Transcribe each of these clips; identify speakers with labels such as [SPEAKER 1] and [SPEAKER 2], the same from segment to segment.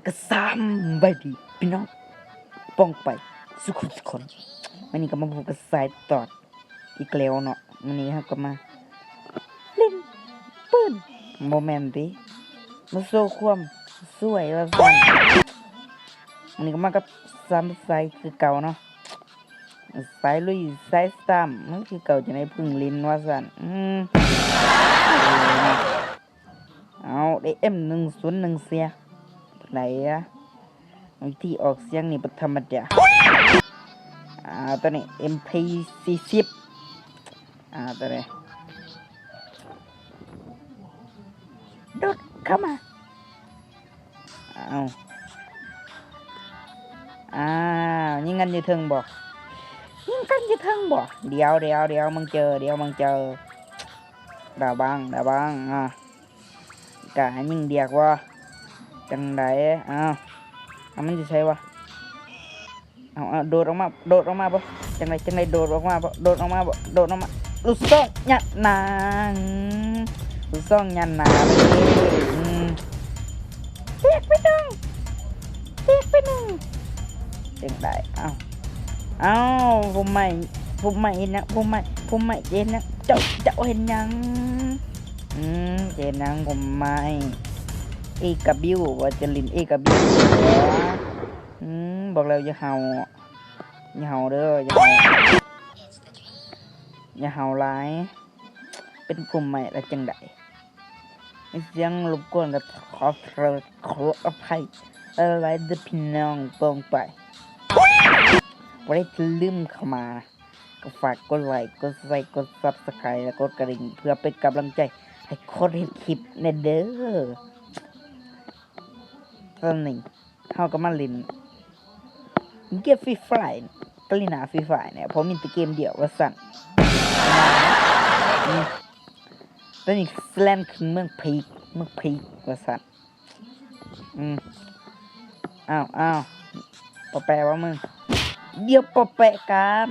[SPEAKER 1] ก็ซ้ำไปดีพี่น้องป้องไปสุขุสุคนวันนี้ก็มาพบกับสายตอดอีกแล้วเนาะวันนี้ครับก็มาเล่นปืนโมเมนต์ดิมาโซ่ความสวยว่าสั่นวันนี้ก็มากับซ้ำสายคือเก่าเนาะสายลุยสายซ้ำมันคือเก่าจะในพึ่งลิ้นว่าสั่นเอาได้M101เสียไหนอะวิธีออกเสียงนี่เป็นธรรมดาตัวนี้ MP40ตัวนี้โดดเข้ามายิงกันอยู่เทิงบ่ยิงกันอยู่เทิงบ่เดี๋ยวมึงเจอดาวบังกะให้มึงเดียกว่าจังไดมันจะใช่วะโดดออกมาบ่จังไดโดดออกมาบ่ลูกซ่องยันนางลูกซ่องยันนาเรียกไปหนึ่งจังไดผมไม่เห็นนะผมไม่เห็นนะเจ้าเห็นยังเห็นยังผมไม่เอกับบิวว่าจะลินเอกับบิวบอกแล้วอย่าเห่าเด้ออย่าเห่าร้ายเป็นกลุ่มใหม่และจังไดเสียงรบกวนกับขออภัยอะไรเด้อพี่น้องปองไปบ่ได้ลืมเข้ามาก็ฝากกดไลค์กดซับสไครต์และกดกระดิ่งเพื่อเป็นกำลังใจให้คนเห็นคลิปแน่เด้อตอนนี้เขาก็มาเล่นเกมฟรีไฟร์ก็เล่นฟรีไฟร์เนี่ยเพราะมีแต่เกมเดียวว่าสั่นตอนนี้สแลนขึ้นเมืองพีกว่าสั่นปอแปะว่ามึงเดี๋ยวปอแปะกัน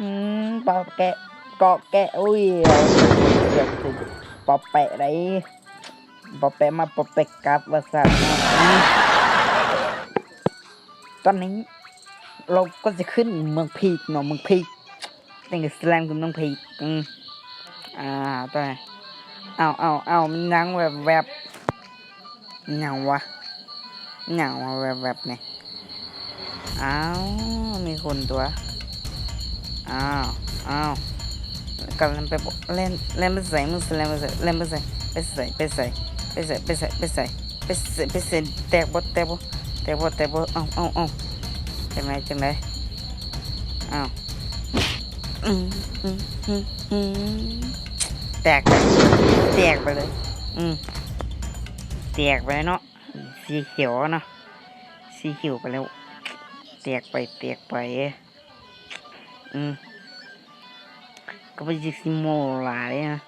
[SPEAKER 1] ปอแกะเกาะแกะอุ้ยปอแปะไรปอแปะมาปอแปะกับว่าสั่นตอนนี้เราก็จะขึ้นเมืองพีกเนาะเมืองพีกตั้งแต่สแลมกับเมืองพีกตัวไหนมันนั่งแบบเหงาวะแบบเนี่ยมีคนตัวกำลังไปเล่นไปใส่มึงเล่นไปใส่แตกบ่จังไรแตกไปเลยแตกไปเนาะสีเขียวเนาะสีเขียวไปแล้วแตกไปก็ไปจิกซิโมหลายนะ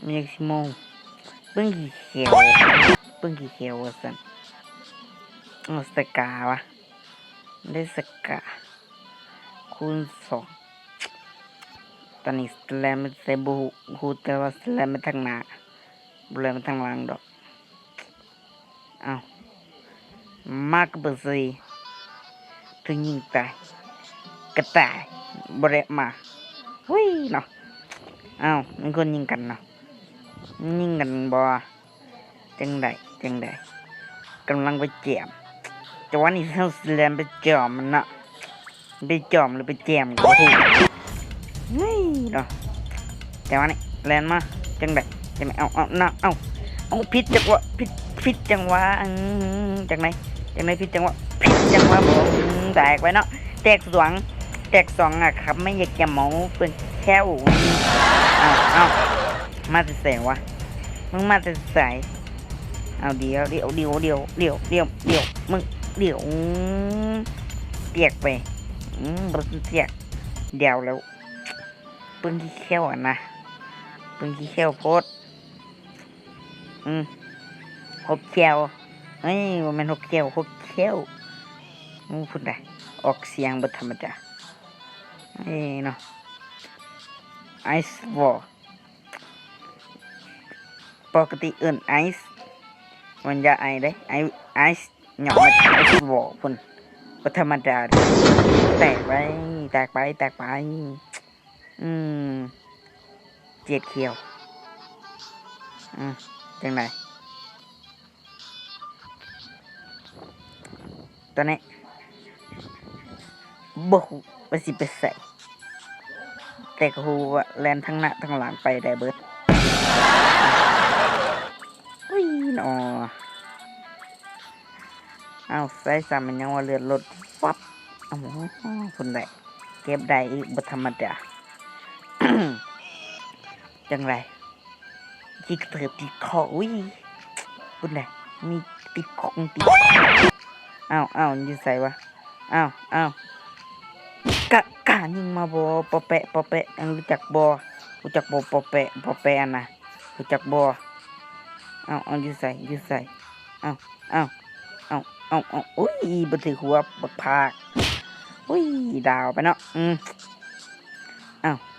[SPEAKER 1] ไม่จิกซิโมเพิ่งกี่เขียวสันสกาวะได้สกาคูณ2ตอนนี้สแลมเซบูฮูแต่ว่าสแลมไม่ทางหน้าบุเลยไม่ทางหลังดอกมากเบอร์ซีถึงยิงตายกระต่ายบริมาเนาะมันคนยิงกันเนาะยิงกันบ่จังไดกำลังไปแจมจังหวะนี้เขาแลมไปจอมมันเนาะไปจอมหรือไปแจมก็ถูกเนาะจังหวะนี้แลนมาจังไดเอาผิดจังหวะผิดจังหวะจังไหนผิดจังหวะผมแตกไว้เนาะแตกสองครับไม่อยากจะเมาเป็นแค่มาจะใส่วะมึงมาจะใส่เดี๋ยวมึงเดี๋ยวเปียกไปบริเปียกเดี๋ยวแล้วปืนขี้เขี้ยวนะปืนขี้เขี้ยวโพดหกเขี้ยวมันหกเขี้ยวพูดได้ออกเสียงบธรรมดาเนาะไอซ์วอลปกติไอซ์มันจะไอได้ไอซ์ หยอกมาไอ้ที่บอกพุ่นก็ธรรมดาแตกไปแตกไปแตกไปอืมเจ็ดเขียวจังไหนตอนนี้บ่ฮู้ว่าสิไปใส่แต่ก็ฮู้ว่าแล่นทั้งหน้าทั้งหลังไปได้เบิดอุ้ยหนอเอาใส่ซ้ำมันยังว่าเลือดลดฟับโอ้โหคนได้เก็บได้อีกบ่ธรรมดา จังไรจิกเติบติดคออุ้ยบุญไหนมีติดคงติดอ้าวยืนใส่วะอ้าวกะยิงมาบอปอแปะรู้จักบอปอแปะนะรู้จักบอเอายืนใส่เอาอุ้ยบันทึกหัวบักพากอุ้ยดาวไปเนาะ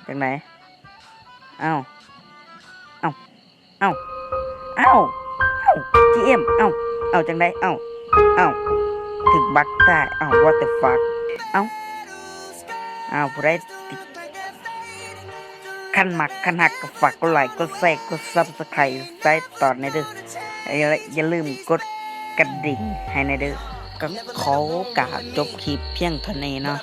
[SPEAKER 1] จังไหนเอาจีเอ็มเอาจังไดถึกบักได้what the fuck ผู้ใดติดคันมักคันหักก็ฝากกดไลค์กดแชร์กด Subscribe ใส่ตอนในเด้ออย่าลืมกดกระดิ่งให้ในเด้อก็ขอกราบจบคลิปเพียงเท่านี้เนาะ